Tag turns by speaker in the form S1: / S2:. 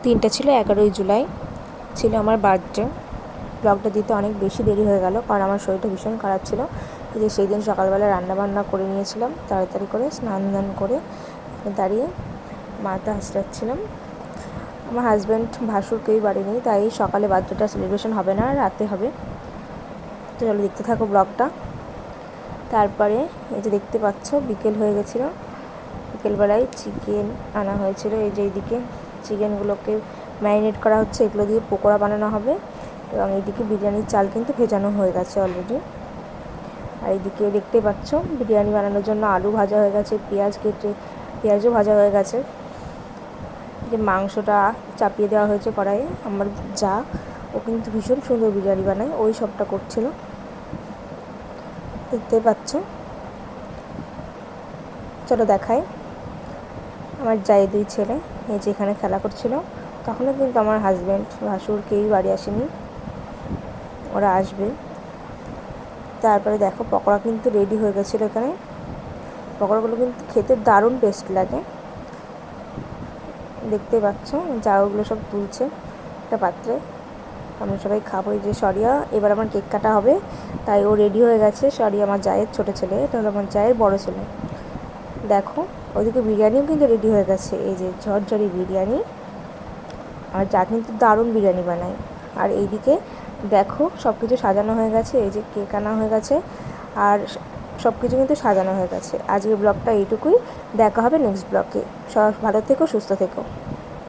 S1: দিনটা ছিল 11ই জুলাই, ছিল আমার বার্থডে। ব্লগটা দিতে অনেক বেশি দেরি হয়ে গেল, কারণ আমার শরীরটা ভীষণ খারাপ ছিল। এই যে সেই দিন সকালবেলা রান্নাবান্না করে নিয়েছিলাম, তাড়াতাড়ি করে স্নান দান করে দাঁড়িয়ে মাথা হাসড়াচ্ছিলাম। আমার হাজব্যান্ড ভাসুর কেউই বাড়ি নেই, তাই সকালে বার্থডেটা সেলিব্রেশন হবে না, রাতে হবে। তো চলো দেখতে থাকো ব্লগটা। তারপরে এই যে দেখতে পাচ্ছ বিকেল হয়ে গেছিলো। বিকেলবেলায় চিকেন আনা হয়েছিল। এই যে এইদিকে চিকেনগুলোকে ম্যারিনেট করা হচ্ছে, এগুলো দিয়ে পকোড়া বানানো হবে। এবং এইদিকে বিরিয়ানির চাল কিন্তু ভেজানো হয়ে গেছে অলরেডি। আর এইদিকে দেখতে পাচ্ছ বিরিয়ানি বানানোর জন্য আলু ভাজা হয়ে গেছে, পেঁয়াজ কেটে পেঁয়াজও ভাজা হয়ে গেছে। যে মাংসটা চাপিয়ে দেওয়া হয়েছে কড়াইয়ে। আমার যা, ও কিন্তু ভীষণ সুন্দর বিরিয়ানি বানায়, ওই সবটা করছিল, দেখতে পাচ্ছ। চলো দেখাই। আমার যাই দুই ছেলে এই যে এখানে খেলা করছিল, তখনও কিন্তু আমার হাজব্যান্ড ভাসুর কেউই বাড়ি আসেনি, ওরা আসবে। তারপরে দেখো পকোড়া কিন্তু রেডি হয়ে গেছিলো এখানে। পকোড়াগুলো কিন্তু খেতে দারুণ টেস্ট লাগে, দেখতে পাচ্ছ। যা ওগুলো সব তুলছে একটা পাত্রে, আমরা সবাই খাবো। এই যে সরিয়া, এবার আমার কেক কাটা হবে, তাই ও রেডি হয়ে গেছে। সরিয়া আমার জায়ের ছোটো ছেলে, এটা হলো আমার জায়ের বড়ো ছেলে। দেখো ওইদিকে বিরিয়ানিও কিন্তু রেডি হয়ে গেছে, এই যে ঝরঝরি বিরিয়ানি। আর যা কিন্তু দারুণ বিরিয়ানি বানায়। আর এইদিকে দেখো সব কিছু সাজানো হয়ে গেছে, এই যে কেক আনা হয়ে গেছে, আর সব কিছু কিন্তু সাজানো হয়ে গেছে। আজকের ব্লগটা এইটুকুই, দেখা হবে নেক্সট ব্লগে। সব ভালো থেকো, সুস্থ থেকো।